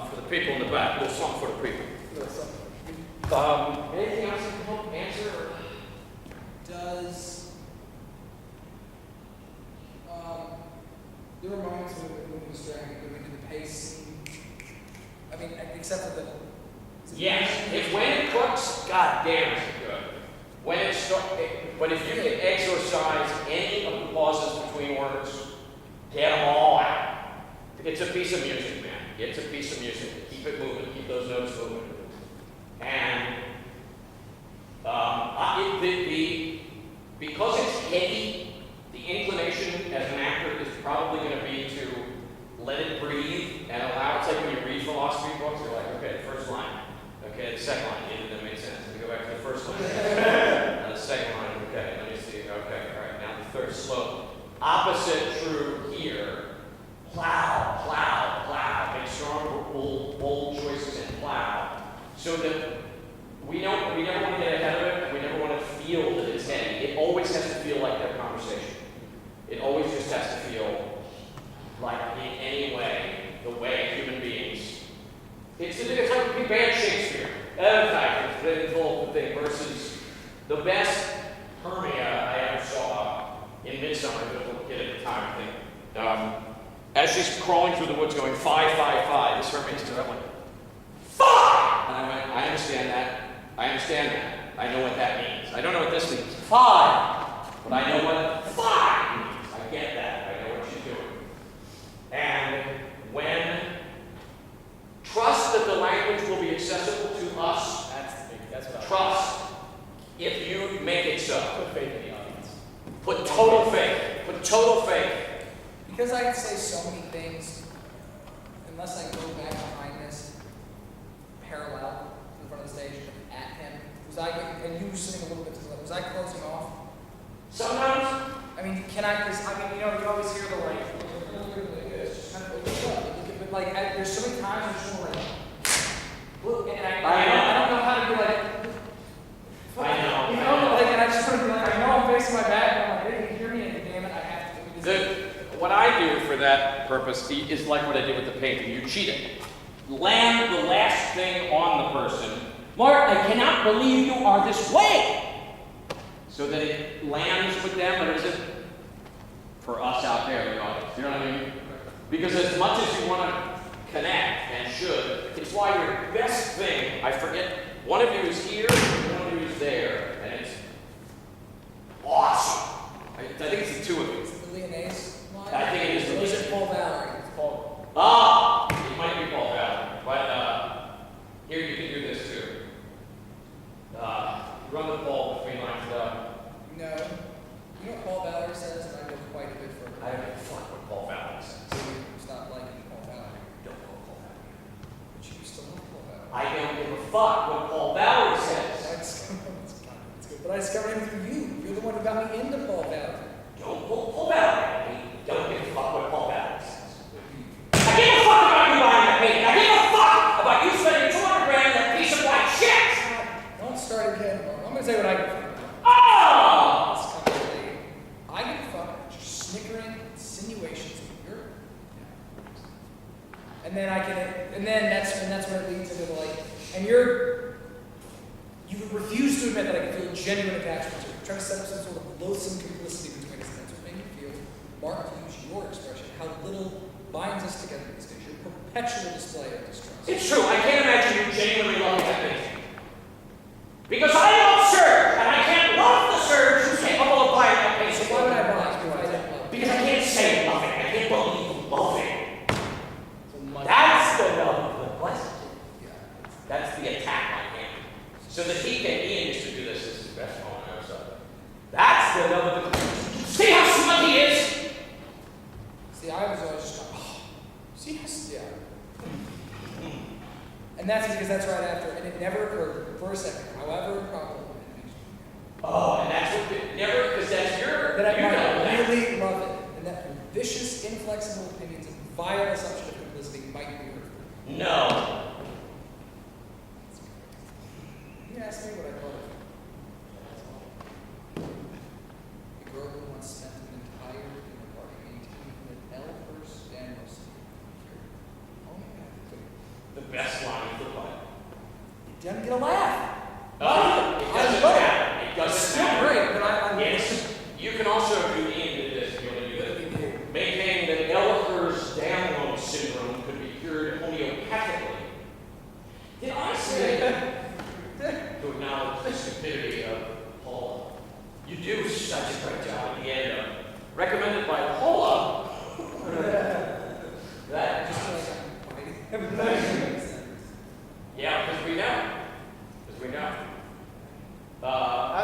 For the people in the back, a little something for the people. Anything else you can help answer? Or? Does there were moments when it was dragging, when the pace seemed, I mean, except for the. Yes, when it cooks, god damn it's good. When it but if you can exorcise any of the pauses between words, get them all out. It's a piece of music, man. It's a piece of music. Keep it moving. Keep those notes moving. And because it's heavy, the inclination as an actor is probably going to be to let it breathe and allow. It's like when you read philosophy books, you're like, okay, the first line. Okay, the second line, that made sense. Let me go back to the first line. The second line, okay, let me see. Okay, all right, now the third slope. Opposite true here. Plow, plow, plow. Make strong, bold choices and plow. So that we never want to get ahead of it, and we never want to feel that it's heavy. It always has to feel like that conversation. It always just has to feel like, in any way, the way human beings. It's like bad Shakespeare. It's full thing versus the best Hermia I ever saw in Midsummer. A little kid at the time, I think. As she's crawling through the woods, going 5, 5, 5. This Hermia stood up, went 5, and I went, I understand that. I understand that. I know what that means. I don't know what this means. 5, but I know what 5 means. I get that. I know what she's doing. And when trust that the language will be accessible to us. That's what trust if you make it so. Put faith in the audience. Put total faith. Put total faith. Because I can say so many things, unless I go back behind this, parallel in front of the stage, at him, and you were sitting a little bit to the left, was I closing off? Sometimes. I mean, can I, because, I mean, you always hear the like, it's just kind of but like, there's so many times I'm just like, look, and I don't know how to be like, I know. You know, like, and I just want to be like, I know I'm facing my back, and I'm like, hey, you hear me, and damn it, I have to. What I do for that purpose is like what I did with the painting. You cheat it. Land the last thing on the person. Mark, I cannot believe you are this way. So that it lands with them, or is it for us out there in the audience? You know what I mean? Because as much as you want to connect and should, it's why your best thing, I forget, one of you is here, one of you is there, and it's awesome. I think it's the two of you. Is it the Lyonnaise line? I think it is. Or is it Paul Valerie? It's Paul. It might be Paul Valerie, but here you can do this too. Run the ball between lines up. No. You know what Paul Valerie says, and I go quite a bit further. I don't give a fuck what Paul Valerie says. Stop liking Paul Valerie. Don't call Paul Valerie. But you used to love Paul Valerie. I don't give a fuck what Paul Valerie says. That's good. But I discovered him through you. You're the one who got me into Paul Valerie. Don't pull Paul Valerie. Don't give a fuck what Paul Valerie says. I give a fuck about you buying that painting. I give a fuck about you spending $200 grand on that piece of white shit. Don't start again. I'm going to say what I give a fuck about. Oh! I give a fuck about your snickering insinuations of your. And then that's where it leads into the like, and you refuse to admit that I can feel genuine attachment to it. You're trying to set up some sort of loathsome complicity between us, and that's what made me feel, Mark, to use your expression, how little binds us together these days. Your perpetual display of distrust. It's true. I can't imagine you genuinely loving that painting. Because I love Serge, and I can't love the Serge who's capable of buying that painting. So why would I buy it? Because I can't say loving. I can't believe loving. That's the love of the question. Yeah. That's the attack on him. So that Ian used to do this. This is his best moment I ever saw. That's the love of the question. See how smart he is? See, I was always just like, oh, see how yeah. And that's because that's right after, and it never occurred for a second, however improbable it is. Oh, and that's what, never, because that's your, that I you know might really love it, and that vicious, inflexible opinions and vile assumption of complicity might be hurtful. No. You asked me what I thought of it. The girl who once spent an entire dinner party maintaining that L. First Daniels didn't get a laugh. It doesn't matter. It doesn't Still matter. great, but I'm Yes. You can also do this if you want to do this. Maintain that Ehlers-Danlos syndrome could be cured homeopathically. Did I say to acknowledge the stupidity of Paula? You do such a great job at the end of recommended by Paula. That just yeah, because we know. Because we know. How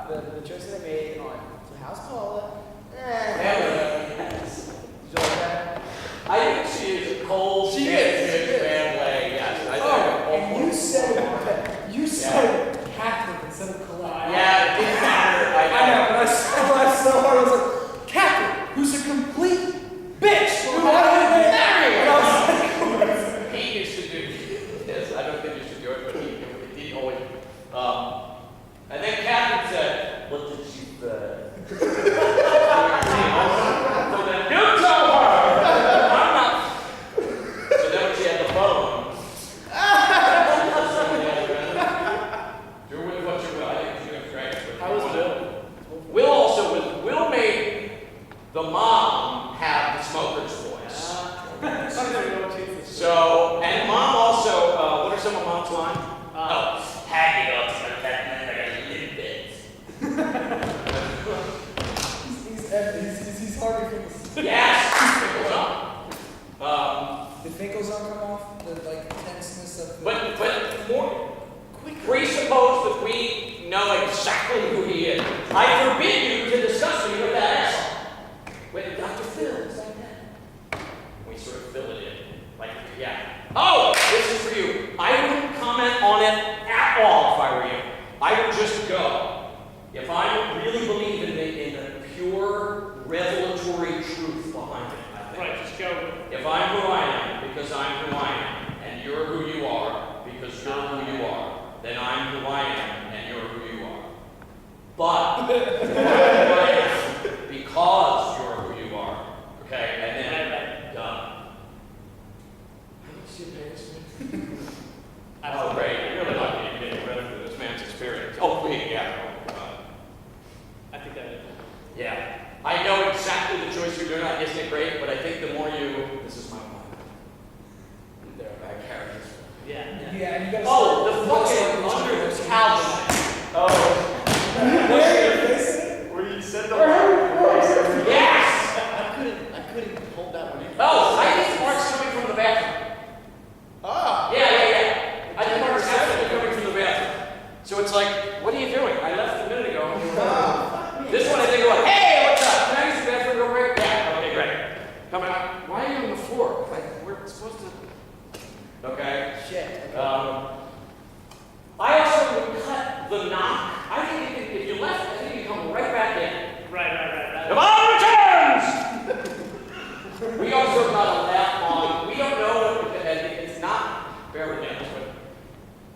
did you, the choice that I made on so how's Paula? Yeah, Did you like that? I think she is a cold, She is. bad way. Yes. I Oh, think and you said Catholic instead of Colette. yeah, it didn't matter. I know, but I saw her, I was like, Catholic, who's a complete bitch. Who I don't even marry. And I was like, He used to do this. I don't think you should do it, but he always. And then Catherine said, "What did she say?" So then you tell her. I'm not. So then when she had the phone. Do with what you will. I think she was great. How was Bill? Will also Will made the mom have the smoker's voice. So, and mom also, what are some of mom's lines? Hang it up to the cat man, I got a little bit. he's hard to fix. Yes! It goes on. Did Finkel's on come off? The tenseness of the But more, presuppose that we know exactly who he is. I forbid you to discuss me with that asshole. Wait, Dr. Phil, is that that? We sort of fill it in. Like, yeah. Oh, this is for you. I wouldn't comment on it at all if I were you. I would just go. If I really believe in the pure revelatory truth behind it, I think. Right, just go. If I'm who I am, because I'm who I am, and you're who you are, because you're who you are, then I'm who I am, and you're who you are. But, who I am, because you're who you are, okay, and then, done. How much do you pay this man? Oh, great, you're really lucky you're getting credit for this man's experience. Oh, please, yeah. I think that is. Yeah. I know exactly the choice you're doing, isn't it great? But I think the more this is my point. There are bad characters. Yeah. Yeah, and you gotta Oh, the start- fucking under the couch. Oh. Where you said the word. Yes! I couldn't hold that one in. Oh, I think Mark's coming from the bathroom. Ah. Yeah. I think Mark's absolutely coming from the bathroom. So it's like, what are you doing? I left a minute ago. This one I think about, hey, what's up? Can I use the bathroom real quick? Yeah, okay, great. Coming out. Why are you on the floor? Like, we're supposed to. Okay. Shit. Okay. I also would cut the knock. I think if you left, I think you come right back in. Right. Come on, returns! We also got a laugh on, we don't know what it's not, bear with me, but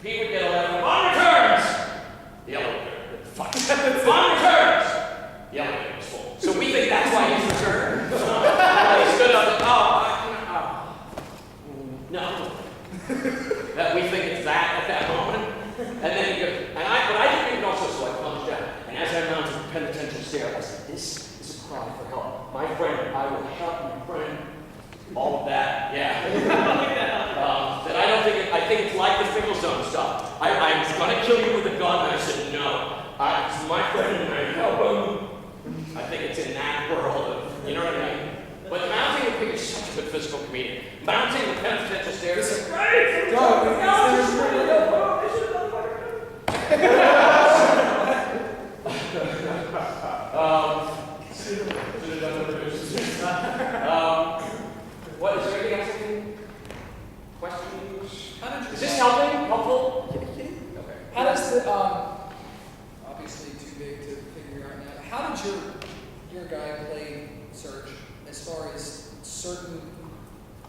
Pete would get a laugh on, come on, returns! The elevator, fuck. Come on, returns! The elevator was full. So we think that's why he's returned. He stood up and, no. That we think it's that at that moment. And then he goes, but I think we can also, so I plunged down. And as I mounted the penitential stair, I said, this is a cry for help. My friend, I will help my friend. All of that, yeah. That I don't think, I think it's like the Fickle Zone stuff. I was going to kill you with a gun, and I said, no. It's my friend, and I help him. I think it's in that world of, you know what I mean? But mounting the pig is such a good physical comedian. Mounting the penitential stairs is great! What is there anything else? Questions? Is this helpful? Okay. How does the obviously too big to figure out now? How did your guy play Search as far as certain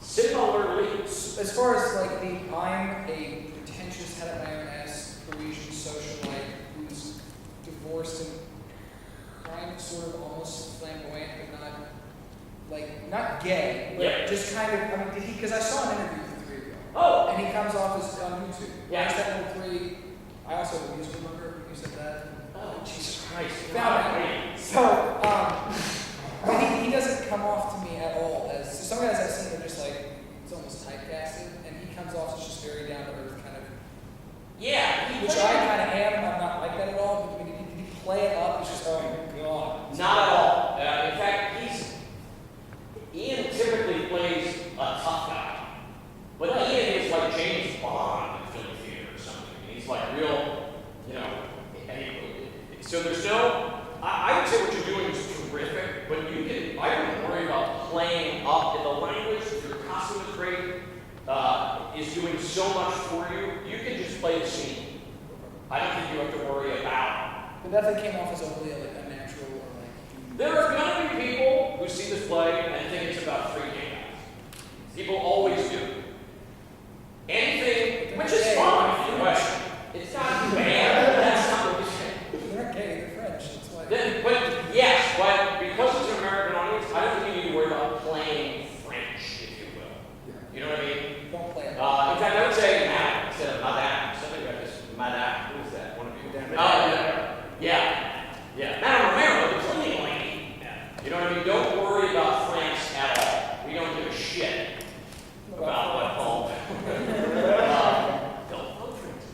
Similarly, as far as like the I'm a pretentious head of my own ass Parisian socialite who's divorced and kind of sort of almost flamboyant but not like not gay, but Yeah. just kind of I mean did he because I saw an interview with the three of you Oh, And he comes off as on YouTube. Yeah. He's that little 3. I also have a musical number. You said that. oh, Jesus Christ. Found it. So, but he doesn't come off to me at all as, so some guys I've seen are just like, it's almost typecasted, and he comes off as just very down to earth kind of, Yeah, he which played- I kind of am. I'm not like that at all, but when you play it up, it's just, oh my god. Not at all. In fact, Ian typically plays a tough guy. But Ian is like James Bond in film theater or something. He's like real, you know. So there's no, I would say what you're doing is terrific, but I wouldn't worry about playing up in the language. If your costume is great, is doing so much for you, you can just play the scene. I don't think you have to worry about. But nothing came off as overly like unnatural or like. There are going to be people who see this play and think it's about freaking out. People always do. Anything, which is fine, in a way. It's not bad, that's not what we're saying. They're not gay, they're French. That's why. But yes, but because it's an American audience, I don't think you need to worry about playing French, if you will. You know what I mean? Don't play it. In fact, I would say madame instead of madame. Something about this madame. Who is that? One of you? Madame. Yeah. Madame Romero, the cleaning lady. You know what I mean? Don't worry about France at all. We don't give a shit about what home. Don't vote France.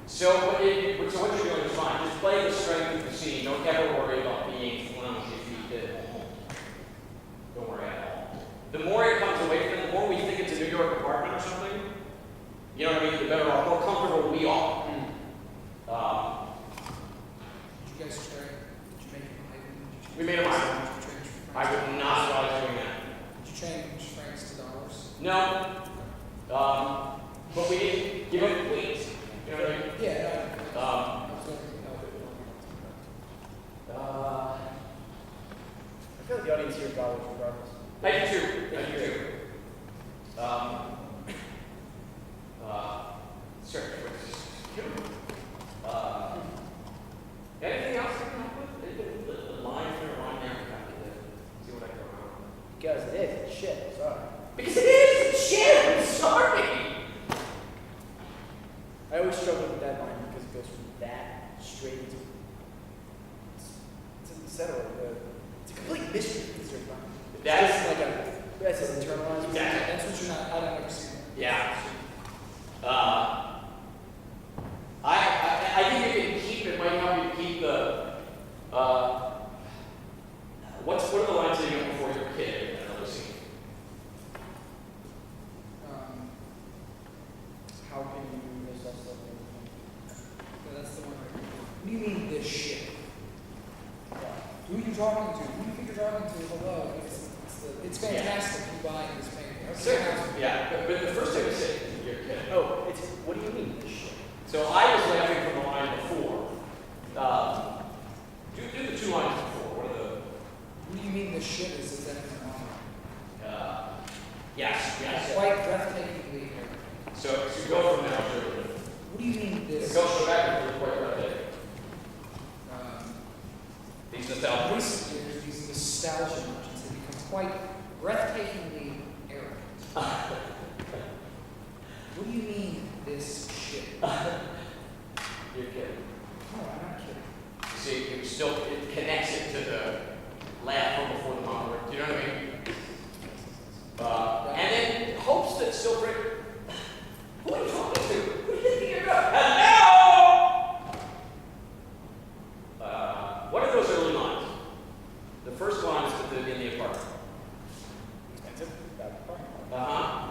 So what you're doing is fine. Just play the strength of the scene. Don't ever worry about being flunked if you did at home. Don't worry at all. The more it comes away from it, the more we think it's a New York apartment or something, you know what I mean? The better off, more comfortable we are. Did you guys try? Did you make it Michael? We made a mind. Did you change I francs? would not advise doing that. Did you change francs to dollars? No. But we didn't give it weight. You know what I mean? Yeah, no. Um, I was looking, I feel like the audience here is dollars regardless. Thank you too. Thank you too. Sure. Anything else I can help with? The line here, line there, see what I can remember. Because it is. It's shit. Sorry. Because it is shit. I'm sorry. I always struggle with that line because it goes from that straight into it's in the center of the. It's a complete mystery. It's just That's like that's just internalized. Exactly. That's what you're not, I don't ever see that. yeah. I think you can keep it. Might help you keep the. What are the lines that you got before you were a kid in another scene? How can you miss us something? Yeah, that's the one right here. What do you mean this shit? Who are you talking to? Who do you think you're talking to? Hello. It's fantastic you buying this painting. Okay. Certainly. Yeah. But the first time you said you're a kid. Oh, it's what do you mean this shit? So I was laughing from the line before. Do the two lines before. What are the? What do you mean this shit is anything wrong? Yes. Quite breathtakingly. So go from there. What do you mean this? Go from back and quite right Um, These in nostalgia. recent years, these nostalgia merchants have become quite breathtakingly arrogant. What do you mean this shit? You're kidding. No, I'm not kidding. You see, it connects it to the laugh from before the moment. Do you know what I mean? And then hopes that still break. Who are you talking to? Who do you think you're going? Hello! What are those early lines? The first line is in the apartment. Expensive.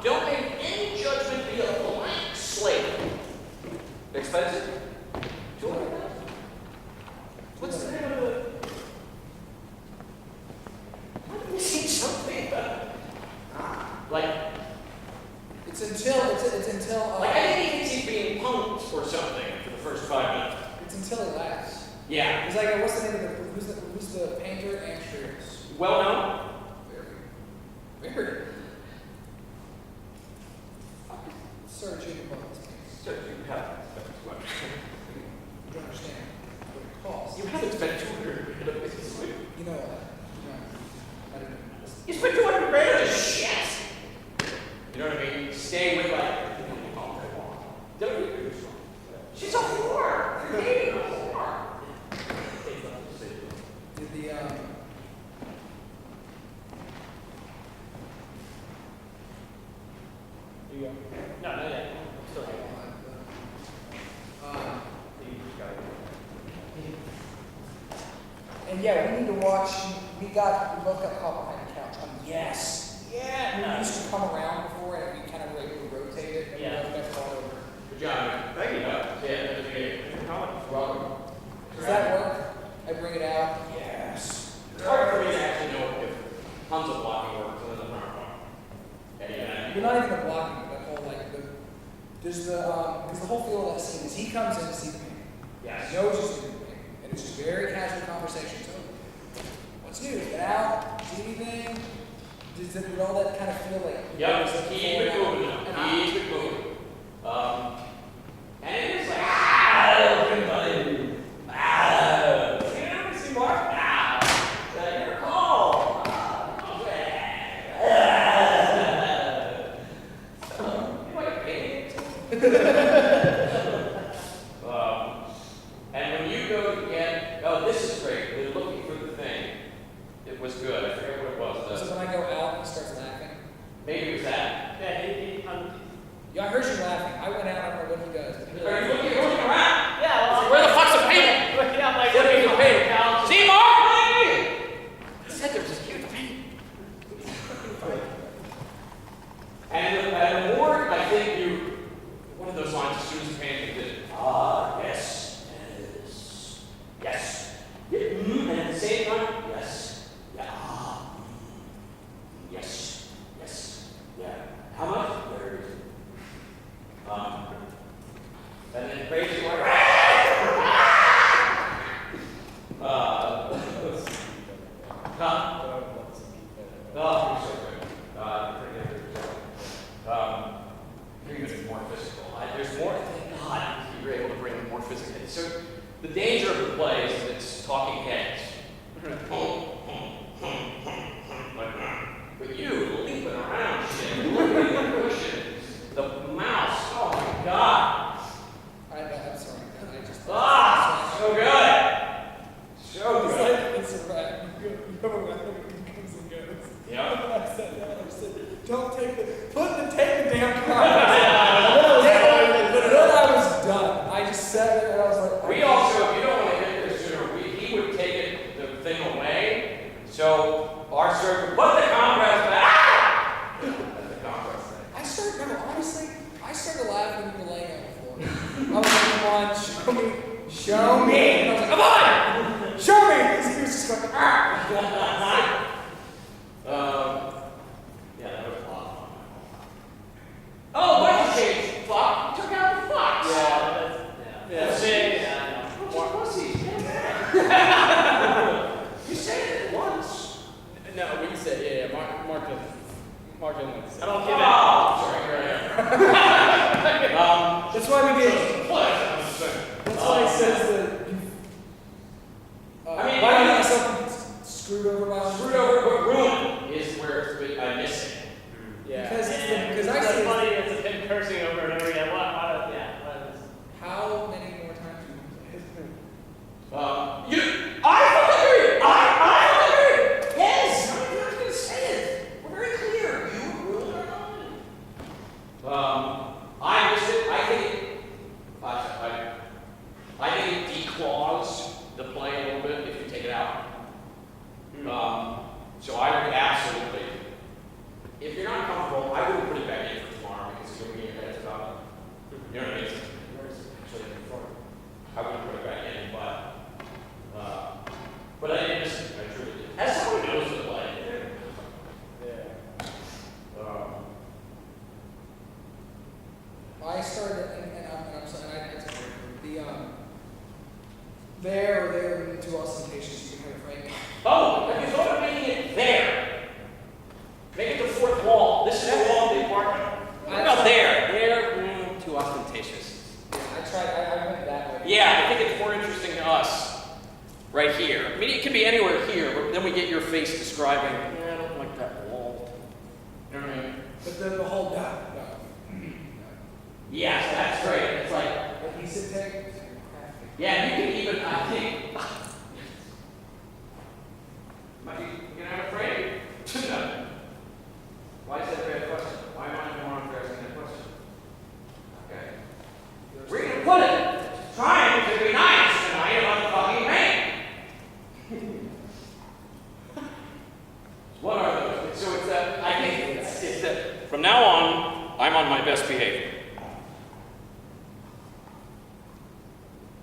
Don't make any judgment via blank slate. Expensive? $200,000. What's the name of the? I've seen something about. Like It's until I think he's being punked or something for the first 5 minutes. it's until he laughs. Yeah. It's like what's the name of who's the painter? Amsterdam's. Well known. Very. Sir Jim Buck's painting. So you haven't spent too much. You don't understand what it costs. You haven't spent $200 on this. You know what? I don't know. You spent $200 on this shit. You go. No, not yet. I'm still here. And yeah, we need to watch. We both got caught behind the couch. Yes. Yeah. We used to come around before, and we kind of rotate it. And Yeah. we never fall over. Good job, man. Thank you. Yeah, that's great. Welcome. Does that work? I bring it out. Yes. It's hard for me to actually know if tons of blocking works and then the front one. Yeah. You're not even the blocking, but the whole because the whole feel of that scene is he comes in to see the man. Yes. He knows he's doing the man, and it's just very casual conversation. So, what's new? Get out? See anything? Did all that kind of feel like? Yep. Keep it moving now. Keep it moving. And it is like, everybody. You know, see Mark? You're cold. You like a painting? And when you go to get, this is great. We're looking for the thing. It was good. I forget what it was. So when I go out, he starts laughing. Maybe it was that. Yeah, Yeah, I heard you laughing. I went out. I don't know what he does. But Are you looking around? yeah, well, Where the fuck's the painting? yeah, I'm like, What are you looking painting? for couch. See, Mark? I said there was this huge painting. And the more I think one of those lines, as soon as the painting did, yes, yes, and at the same time, yes, yeah, yes, yeah. How much? There it is. And then crazy like, oh, you're so good. You're going to be more physical. There's more, thank God, you were able to bring more physical. So the danger of the play is that it's talking heads. But you leaping around shit, looking at the cushions, the mouse, oh my God. I'm sorry. I just. So good. So It's good. like it's a rat. You go around and he comes and goes. Yeah. I said, don't take the damn car. But then I was done. I just sat there and I was like. We also, if you don't want to get there sooner, he would take the thing away. So our server would put the compress back. That's the compress thing. Honestly, I started laughing when you were laying on the floor. I was like, come on, show me. And I was like, come on, show me. And he was just going, Yeah, that was a lot of fun. Oh, what you changed? Fuck. You took out the fucks. That's it. Yeah, I know. More pussies. You said it once. No, what you said, yeah, Mark didn't like to say. I don't give it. Oh, sorry, here I am. that's why we did. That's why it says that you. I mean, why do you think something screwed over by Screwed over, but ruined is where it's missing. Yeah. Because I It's see like funny, it's him cursing over and over again. What is how many more times do you play? I fucking agree. I fucking agree. Yes. I'm not going to say it. We're very clear. You ruined our mind. I miss it. I think it declaws the play a little bit if you take it out. So I would absolutely. If you're not comfortable, I wouldn't put it back in for tomorrow because you're going to get your head about it. You know what I mean? Actually, I wouldn't put it back in, but I didn't miss it. I truly did. As someone who knows the play, Yeah. I started, and I'm sorry, I they're too ostentatious. You can kind of frame. oh, have you thought of making it there? Make it the fourth wall. This is the wall of the apartment. What about there? Too ostentatious. I tried. I went that way. Yeah, I think it's more interesting to us right here. I mean, it can be anywhere here, but then we get your face describing, I don't like that wall. You know what I mean? But then the whole no. Yes, that's great. It's like, Adhesive tape. yeah, you can even, I think, Might be, you know, I'm afraid. No. Why is that a bad question? Why am I the one for asking that question? Okay. We're gonna put it, trying to be nice tonight about the fucking rain. What are those? So it's that, I think it's that, from now on, I'm on my best behavior.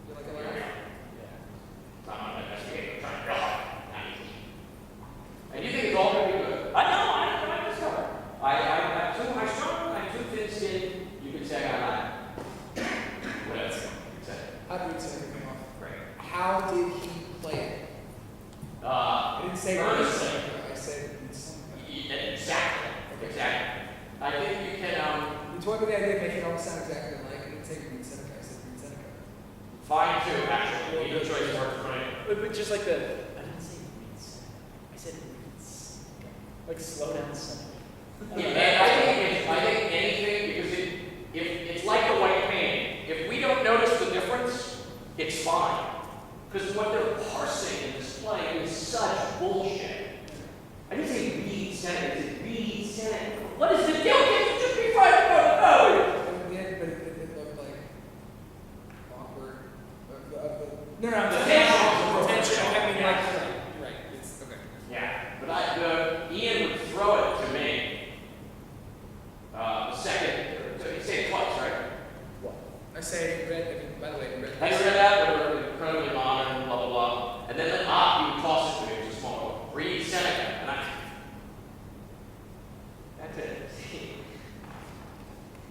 You like it like that? I'm on my best behavior, I'm trying to go. And you think it's all gonna be good? I know, I discovered. I'm too strong, I'm too thin skinned, you can say I lie. What else? You can say. How did you say everything off? Great. How did he play it? I didn't say earnestly. I said it's Exactly. I think you can, You told me the idea of making it all sound exactly alike. I didn't say Green Seneca, I said Green Seneca. fine too, actually, either choice works for me. But just like the, I didn't say reads. I said reads. Like slow down Seneca. Yeah, I think anything, because if it's like a white painting, if we don't notice the difference, it's fine. Because what they're parsing and displaying is such bullshit. I didn't say read Seneca, I said read Seneca. What is the deal? Kids, just be right about the code. In the end, but it looked like awkward. No, I'm The just tension. I mean, Yeah. like, you're right. It's okay. Yeah, but Ian would throw it to me. The second, so you say it twice, right? What? I say red. I mean, by the way, red. Have you read that? We're incredibly modern, blah, blah, blah. And then he would toss it to me, it was a small book. Read Seneca. And that's it.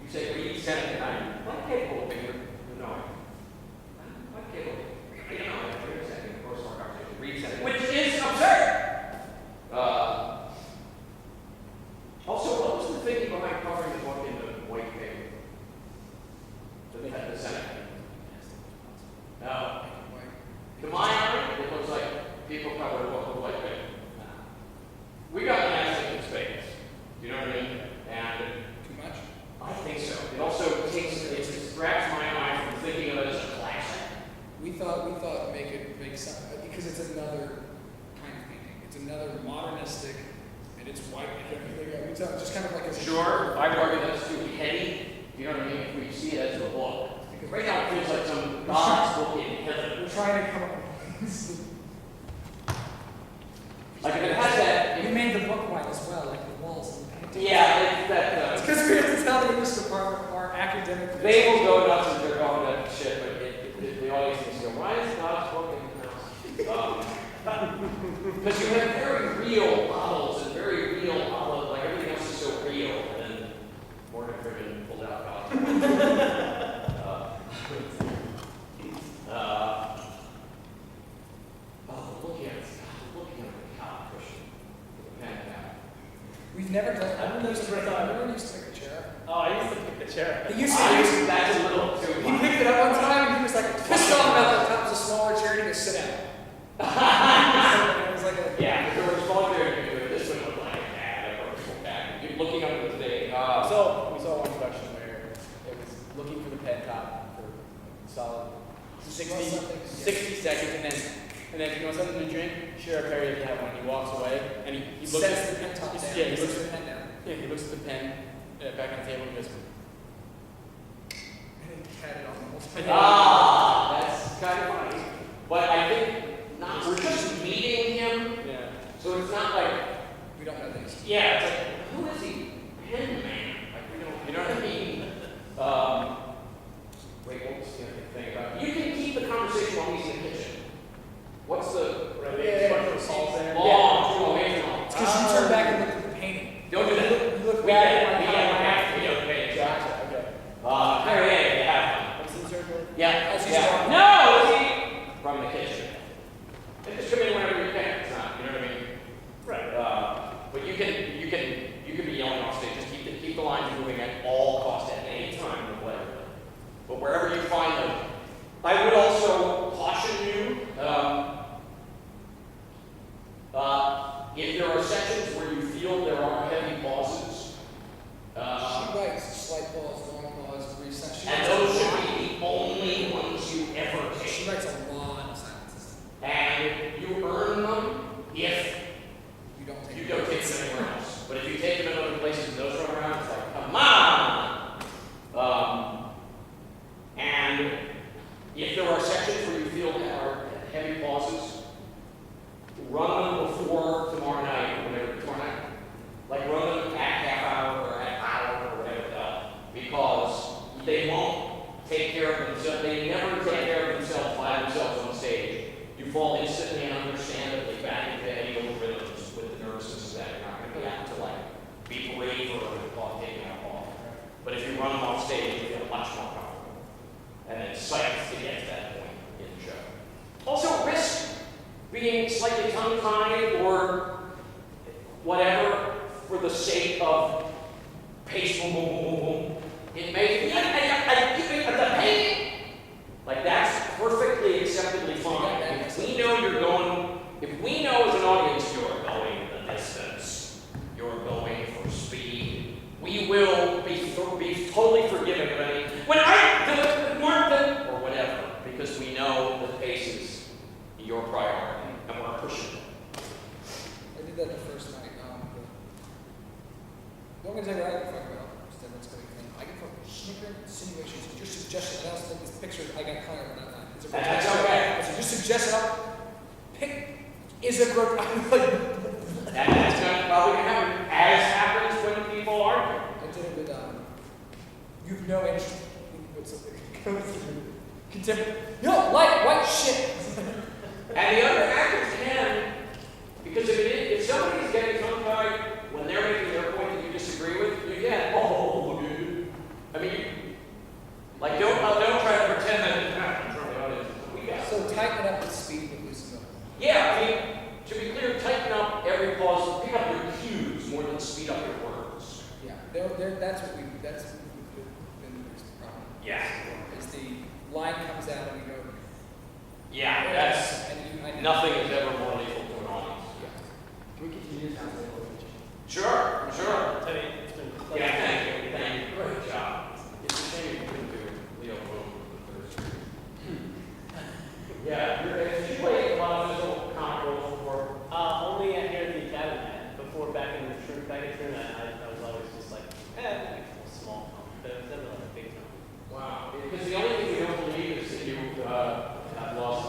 You say read Seneca, and I'm quite capable of being, knowing. I'm quite capable. You know, wait a second, of course, our conversation. Read Seneca, which is absurd. Also, what was the thinking behind covering the book in the white paper? The Seneca. No. To my eye, it looks like people cover the book with white paper. We got an accident in space. Do you know what I mean? And Too much. I think so. It also it distracts my eye from thinking of it as a classic. We thought make some because it's another kind of painting. It's another modernistic, and it's white. We thought just kind of like a Sure, I would argue that's too heady. Do you know what I mean? If we see it as a book. Because right now it feels like some God's book in heaven. We're trying to come up with. Like if it has that. We made the book white as well, like the walls and the paintings. Yeah, it's that. It's because we have to tell the English department our academic. They will go nuts if they're going that shit, but the audience needs to go, why is God's book in the house? Because you have very real models and very real models, like everything else is so real, and then Morgan Freeman pulled out God. looking at the cop cushion, the pen cap. We've never done. I don't know if it's I never used to pick a chair. Oh, I used to pick the chair. He used to. That's a little too He much. picked it up one time and he was like pissed off about the top was a smaller chair and he goes, sit down. It was like a. Yeah, if there was a small chair, you could do it. This one looked like a cat, a vertical cat. You're looking up at the thing. So we saw one question where it was looking for the pen top for solid 60 seconds, and then if you want something to drink, sure, Perry, if you have one. He walks away and he looks Sets at the pen top down. Yeah, he Sets looks the pen down. Yeah, he looks at the pen back on the table and goes. And he had it on the whole time. That's kind of funny. But I think not. We're just meeting him, Yeah. so it's not like. We don't know these. Yeah, it's like, who is he? Pen man. Like, we don't, you know what I mean? Wait, what was the other thing about? You can keep the conversation while he's in the kitchen. What's the. Long, away from It's because you turn back and look at the painting. Don't do that. You look We back get and it. like We how have to. We don't pay attention. Gotcha. Okay. Yeah, you have What's the circle? Yeah. As he's Yeah. talking. No, see? From the kitchen. And just come in whenever you can. It's not, you know what I mean? Right. But you can be yelling off stage. Just keep the lines moving at all costs at any time in the play. But wherever you find them, I would also caution you. If there are sections where you feel there are heavy pauses, she writes slight pause, long pause, reset. and those should be the only ones you ever She take. writes a lot of sentences. And you earn them if boom, boom, boom, boom, boom. It makes, the painting, like that's perfectly acceptably fine. If we know you're going, if we know as an audience you're going the distance, you're going for speed, we will be totally forgiving of any, when or whatever, because we know the pace is your priority, and we're pushing it. I did that the first night. The only thing I can talk about is that it's going to be, I can put snicker insinuations, your suggestion, I also think this picture, I got clear on that line. It's a That's grotesque. okay. So your suggestion, pick, is a grotesque, That's probably gonna happen, as happens when people argue. I did it with, you've no interest in something. Contemporary, you don't like white shit. And the other actors can, because if somebody's getting tongue-tied when they're making their point that you disagree with, you get, oh, dude. I mean, like, don't try to pretend that it's not control the audience. We got it. So tighten it up with speed and loosen up. Yeah, I mean, to be clear, tighten up every pause, pick up your cues more than speed up your words. Yeah, that's what been the biggest problem. Yeah. Is the line comes out and we go. Yeah, that's, nothing is ever more lethal to an audience. Can we continue this conversation? Sure. Teddy, it's been a pleasure. Yeah, thank you. Great job. It's a shame you couldn't do Leo Boom first. Yeah, did you play a lot of physical comic roles before? Only at here at the academy. Before back in the troop, I was always just like, like a small film, but it was never like a big film. Wow. Because the only thing we don't believe is that you have lost.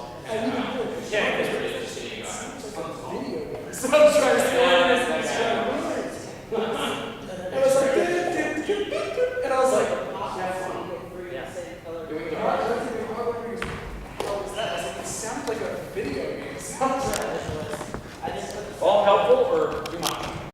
Yeah, it's really just seeing guy. Video games. So I'm trying to say I was like, and I was like, Doing the I was like, it sounds like a video game soundtrack.